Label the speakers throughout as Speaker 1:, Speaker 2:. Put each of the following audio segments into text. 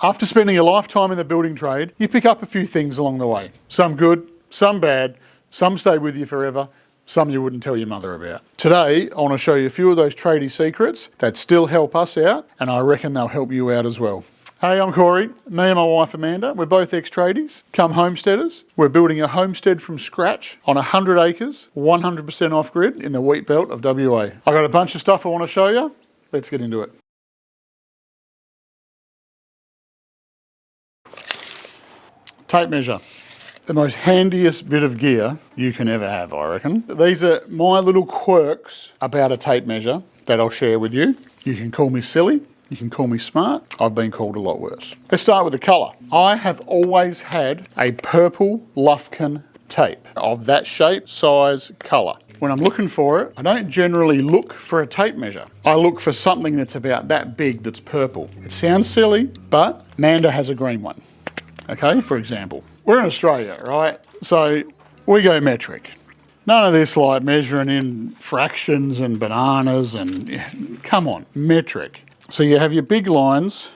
Speaker 1: After spending a lifetime in the building trade, you pick up a few things along the way. Some good, some bad, some stay with you forever, some you wouldn't tell your mother about. Today, I want to show you a few of those tradie secrets that still help us out, and I reckon they'll help you out as well. Hey, I'm Corey. Me and my wife Amanda, we're both ex-tradies, come homesteaders. We're building a homestead from scratch on 100 acres, 100% off-grid in the wheat belt of WA. I've got a bunch of stuff I want to show you. Let's get into it. Tape measure. The most handiest bit of gear you can ever have, I reckon. These are my little quirks about a tape measure that I'll share with you. You can call me silly. You can call me smart. I've been called a lot worse. Let's start with the colour. I have always had a purple Lufkin tape of that shape, size, colour. When I'm looking for it, I don't generally look for a tape measure. I look for something that's about that big that's purple. It sounds silly, but Amanda has a green one. Okay, for example. We're in Australia, right? So we go metric. None of this like measuring in fractions and bananas and, come on, metric. So you have your big lines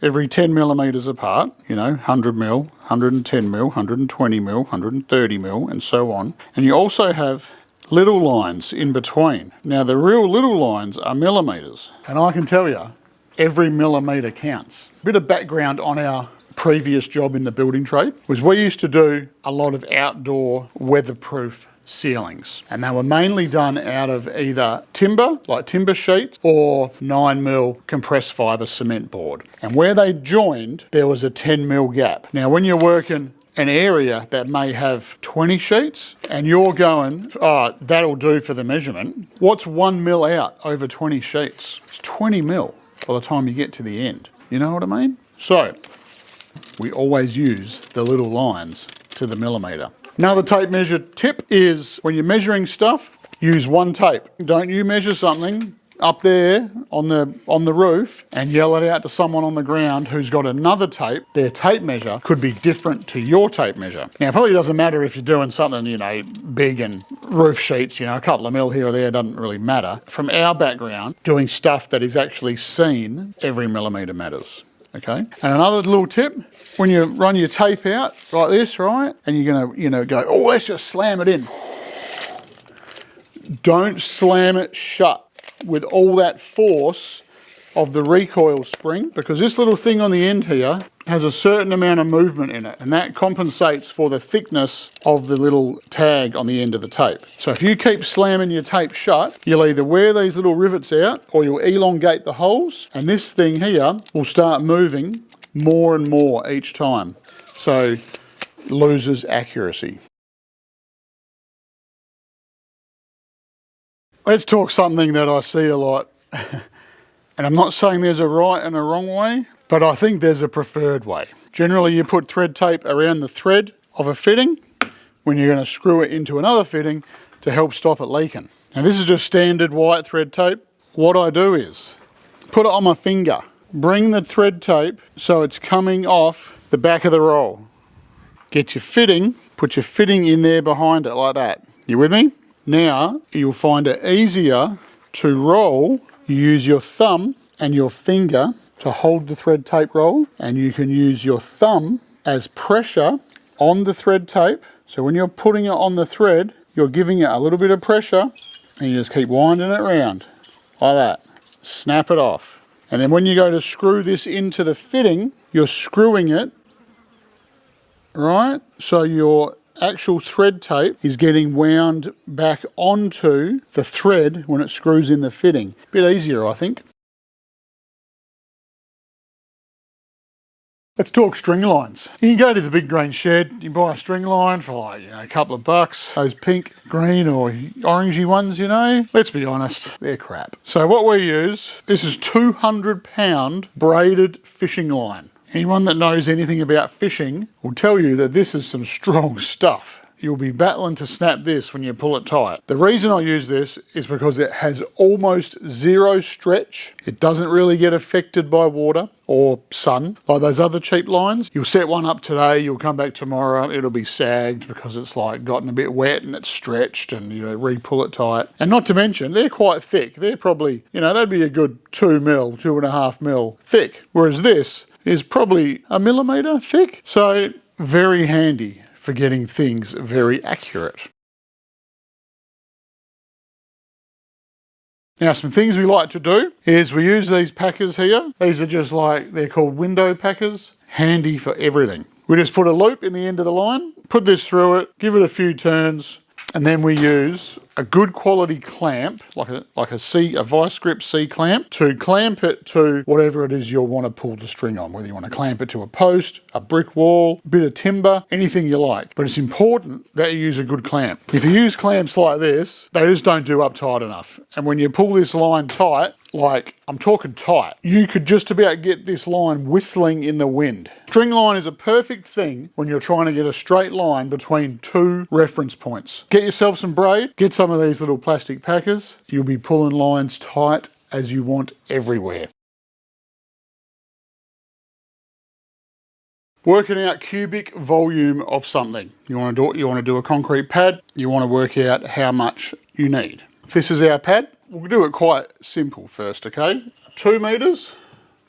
Speaker 1: every 10 millimetres apart, 100 mil, 110 mil, 120 mil, 130 mil, and so on. And you also have little lines in between. Now the real little lines are millimetres. And I can tell you, every millimetre counts. A bit of background on our previous job in the building trade was we used to do a lot of outdoor weatherproof ceilings, and they were mainly done out of either timber, like timber sheets, or 9mm compressed fibre cement board. And where they joined, there was a 10mm gap. Now when you're working an area that may have 20 sheets and you're going, oh, that'll do for the measurement, what's 1mm out over 20 sheets? It's 20mm by the time you get to the end. You know what I mean? So we always use the little lines to the millimetre. Another tape measure tip is when you're measuring stuff, use one tape. Don't you measure something up there on the roof and yell it out to someone on the ground who's got another tape. Their tape measure could be different to your tape measure. Now it probably doesn't matter if you're doing something, big and roof sheets, a couple of mil here or there doesn't really matter. From our background, doing stuff that is actually seen, every millimetre matters. Okay, and another little tip, when you run your tape out like this, right, and you're gonna, go, oh, let's just slam it in. Don't slam it shut with all that force of the recoil spring, because this little thing on the end here has a certain amount of movement in it, and that compensates for the thickness of the little tag on the end of the tape. So if you keep slamming your tape shut, you'll either wear these little rivets out or you'll elongate the holes, and this thing here will start moving more and more each time. So it loses accuracy. Let's talk something that I see a lot. And I'm not saying there's a right and a wrong way, but I think there's a preferred way. Generally, you put thread tape around the thread of a fitting when you're going to screw it into another fitting to help stop it leaking. Now this is just standard white thread tape. What I do is put it on my finger, bring the thread tape so it's coming off the back of the roll. Get your fitting, put your fitting in there behind it like that. You with me? Now you'll find it easier to roll. You use your thumb and your finger to hold the thread tape roll, and you can use your thumb as pressure on the thread tape. So when you're putting it on the thread, you're giving it a little bit of pressure, and you just keep winding it around like that. Snap it off. And then when you go to screw this into the fitting, you're screwing it, right? So your actual thread tape is getting wound back onto the thread when it screws in the fitting. A bit easier, I think. Let's talk string lines. You can go to the Big Green Shed, you can buy a string line for like, a couple of bucks. Those pink, green or orangey ones, let's be honest, they're crap. So what we use, this is 200-pound braided fishing line. Anyone that knows anything about fishing will tell you that this is some strong stuff. You'll be battling to snap this when you pull it tight. The reason I use this is because it has almost zero stretch. It doesn't really get affected by water or sun like those other cheap lines. You'll set one up today, you'll come back tomorrow, it'll be sagged because it's like gotten a bit wet and it's stretched, and re-pull it tight. And not to mention, they're quite thick. They're probably, that'd be a good 2 mil, 2.5 mil thick. Whereas this is probably 1 millimetre thick. So very handy for getting things very accurate. Now, some things we like to do is we use these packers here. These are just like, they're called window packers, handy for everything. We just put a loop in the end of the line, put this through it, give it a few turns, and then we use a good quality clamp, like a vice grip C clamp, to clamp it to whatever it is you'll want to pull the string on, whether you want to clamp it to a post, a brick wall, a bit of timber, anything you like. But it's important that you use a good clamp. If you use clamps like this, they just don't do up tight enough. And when you pull this line tight, like I'm talking tight, you could just about get this line whistling in the wind. String line is a perfect thing when you're trying to get a straight line between two reference points. Get yourself some braid, get some of these little plastic packers. You'll be pulling lines tight as you want everywhere. Working out cubic volume of something. You want to do a concrete pad, you want to work out how much you need. If this is our pad, we'll do it quite simple first, okay? 2 metres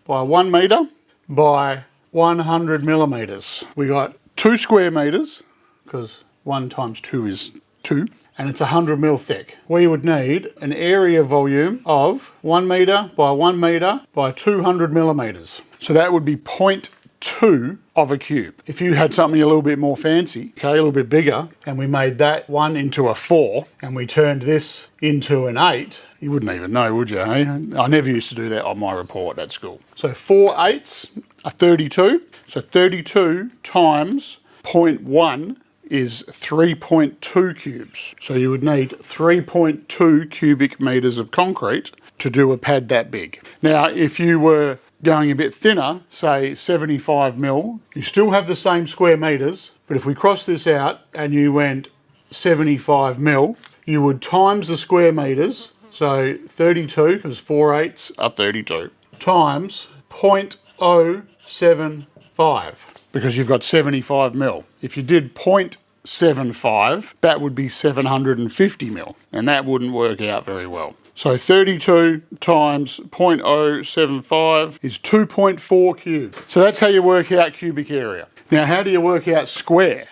Speaker 1: by 1 metre by 100 millimetres. We got 2 square metres, because 1 times 2 is 2, and it's 100 mil thick. We would need an area volume of 1 metre by 1 metre by 200 millimetres. So that would be 0.2 of a cube. If you had something a little bit more fancy, okay, a little bit bigger, and we made that 1 into a 4, and we turned this into an 8, you wouldn't even know, would you, eh? I never used to do that on my report at school. So 4 eighths are 32. So 32 times 0.1 is 3.2 cubes. So you would need 3.2 cubic metres of concrete to do a pad that big. Now, if you were going a bit thinner, say 75 mil, you still have the same square metres, but if we cross this out and you went 75 mil, you would times the square metres, so 32, because 4 eighths are 32, times 0.075, because you've got 75 mil. If you did 0.75, that would be 750 mil, and that wouldn't work out very well. So 32 times 0.075 is 2.4 cubes. So that's how you work out cubic area. Now, how do you work out square?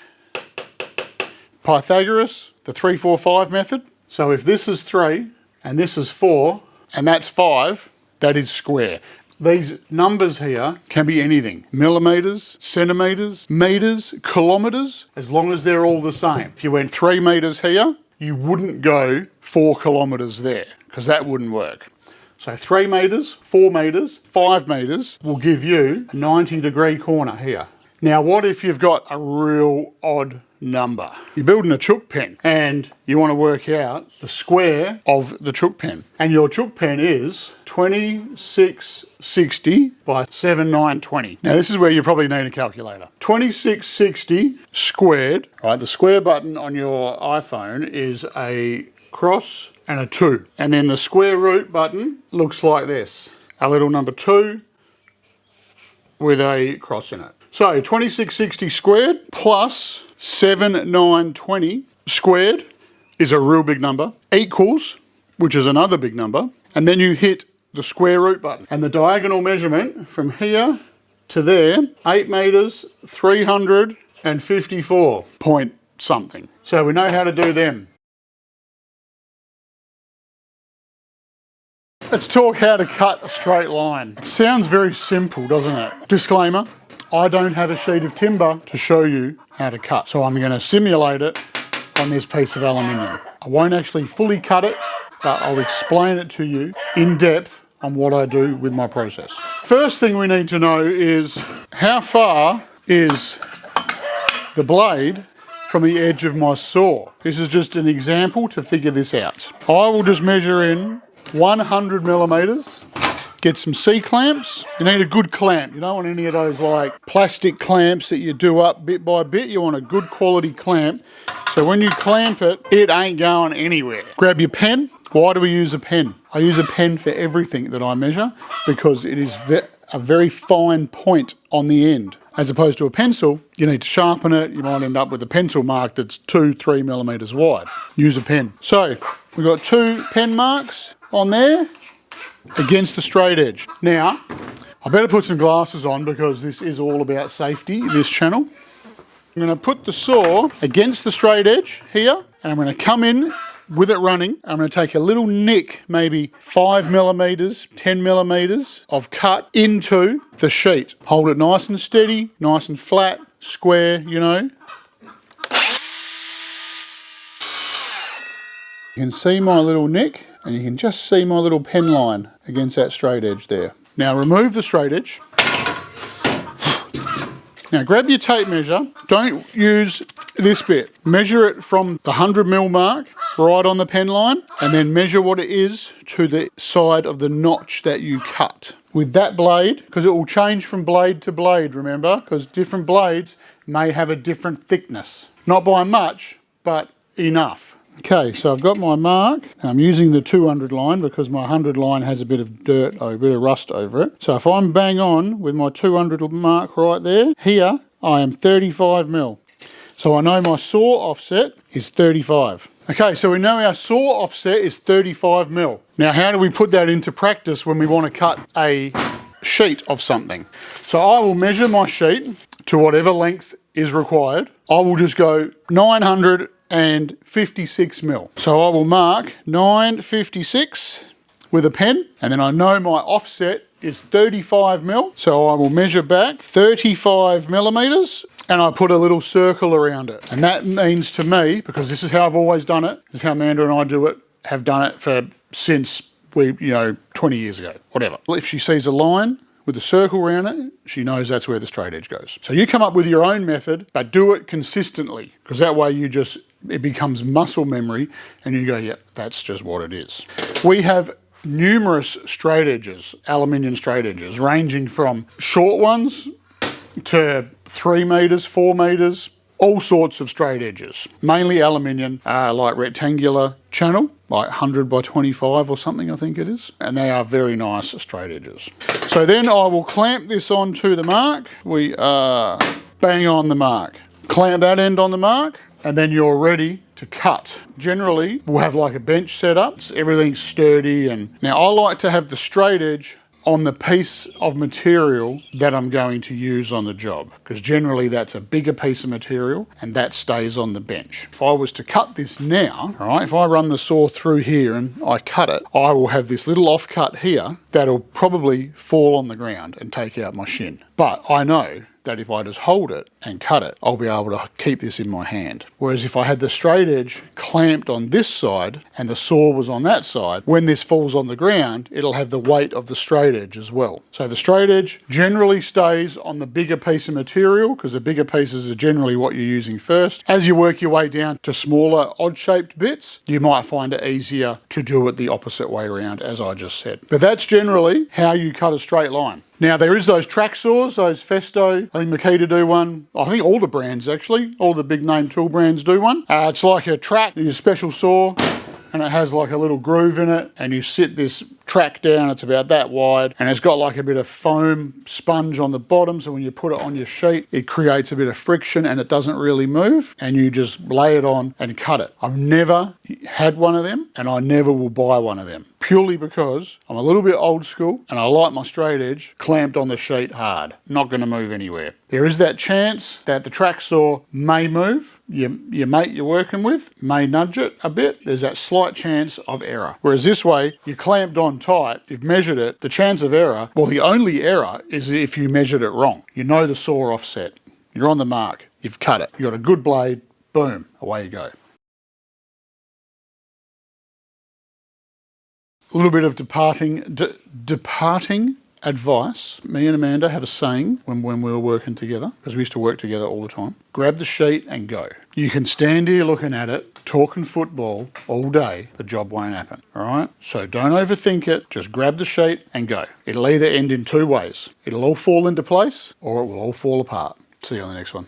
Speaker 1: Pythagoras, the 3, 4, 5 method. So if this is 3 and this is 4 and that's 5, that is square. These numbers here can be anything. Millimetres, centimetres, metres, kilometres, as long as they're all the same. If you went 3 metres here, you wouldn't go 4 kilometres there, because that wouldn't work. So 3 metres, 4 metres, 5 metres will give you a 90-degree corner here. Now, what if you've got a real odd number? You're building a chook pen and you want to work out the square of the chook pen. And your chook pen is 2660 by 7920. Now, this is where you probably need a calculator. 2660 squared, right? The square button on your iPhone is a cross and a 2. And then the square root button looks like this. A little number 2 with a cross in it. So 2660 squared plus 7920 squared is a real big number, equals, which is another big number, and then you hit the square root button. And the diagonal measurement from here to there, 8 metres, 354 point something. So we know how to do them. Let's talk how to cut a straight line. It sounds very simple, doesn't it? Disclaimer, I don't have a sheet of timber to show you how to cut. So I'm going to simulate it on this piece of aluminium. I won't actually fully cut it, but I'll explain it to you in depth on what I do with my process. First thing we need to know is how far is the blade from the edge of my saw. This is just an example to figure this out. I will just measure in 100 millimetres. Get some C-clamps. You need a good clamp. You don't want any of those like plastic clamps that you do up bit by bit. You want a good quality clamp. So when you clamp it, it ain't going anywhere. Grab your pen. Why do we use a pen? I use a pen for everything that I measure because it is a very fine point on the end. As opposed to a pencil, you need to sharpen it. You might end up with a pencil mark that's 2-3 millimetres wide. Use a pen. So we've got 2 pen marks on there against the straight edge. Now, I better put some glasses on because this is all about safety, this channel. I'm going to put the saw against the straight edge here, and I'm going to come in with it running. I'm going to take a little nick, maybe 5 millimeters, 10 millimeters of cut into the sheet. Hold it nice and steady, nice and flat, square, you know. You can see my little nick, and you can just see my little pen line against that straight edge there. Now remove the straight edge. Now grab your tape measure. Don't use this bit. Measure it from the 100mm mark right on the pen line, and then measure what it is to the side of the notch that you cut. With that blade, because it will change from blade to blade, remember, because different blades may have a different thickness. Not by much, but enough. Okay, so I've got my mark. I'm using the 200 line because my 100 line has a bit of dirt, or a bit of rust over it. So if I'm bang on with my 200 mark right there, here I am 35mm. So I know my saw offset is 35. Okay, so we know our saw offset is 35mm. Now how do we put that into practice when we want to cut a sheet of something? So I will measure my sheet to whatever length is required. I will just go 956mm. So I will mark 956 with a pen, and then I know my offset is 35mm. So I will measure back 35mm, and I put a little circle around it. And that means to me, because this is how I've always done it, this is how Amanda and I do it, have done it since 20 years ago, whatever. If she sees a line with a circle around it, she knows that's where the straight edge goes. So you come up with your own method, but do it consistently, because that way it becomes muscle memory, and you go, yep, that's just what it is. We have numerous straight edges, aluminium straight edges, ranging from short ones to 3 meters, 4 meters, all sorts of straight edges, mainly aluminium, like rectangular channel, like 100 by 25 or something, I think it is. And they are very nice straight edges. So then I will clamp this onto the mark. We are bang on the mark. Clamp that end on the mark, and then you're ready to cut. Generally, we'll have like a bench set up, so everything's sturdy. And now I like to have the straight edge on the piece of material that I'm going to use on the job, because generally that's a bigger piece of material and that stays on the bench. If I was to cut this now, all right, if I run the saw through here and I cut it, I will have this little offcut here that'll probably fall on the ground and take out my shin. But I know that if I just hold it and cut it, I'll be able to keep this in my hand. Whereas if I had the straight edge clamped on this side and the saw was on that side, when this falls on the ground, it'll have the weight of the straight edge as well. So the straight edge generally stays on the bigger piece of material, because the bigger pieces are generally what you're using first. As you work your way down to smaller odd-shaped bits, you might find it easier to do it the opposite way around, as I just said. But that's generally how you cut a straight line. Now there is those track saws, those Festo, I think Makita do one. I think all the brands actually, all the big name tool brands do one. It's like a track, a special saw, and it has like a little groove in it, and you sit this track down, it's about that wide, and it's got like a bit of foam sponge on the bottom, so when you put it on your sheet, it creates a bit of friction and it doesn't really move, and you just lay it on and cut it. I've never had one of them, and I never will buy one of them, purely because I'm a little bit old school and I like my straight edge clamped on the sheet hard, not going to move anywhere. There is that chance that the track saw may move. Your mate you're working with may nudge it a bit. There's that slight chance of error. Whereas this way, you're clamped on tight, you've measured it, the chance of error, well, the only error is if you measured it wrong. You know the saw offset. You're on the mark. You've cut it. You've got a good blade. Boom. Away you go. A little bit of departing advice. Me and Amanda have a saying when we were working together, because we used to work together all the time. Grab the sheet and go. You can stand here looking at it, talking football all day, the job won't happen, all right? So don't overthink it, just grab the sheet and go. It'll either end in two ways. It'll all fall into place or it will all fall apart. See you on the next one.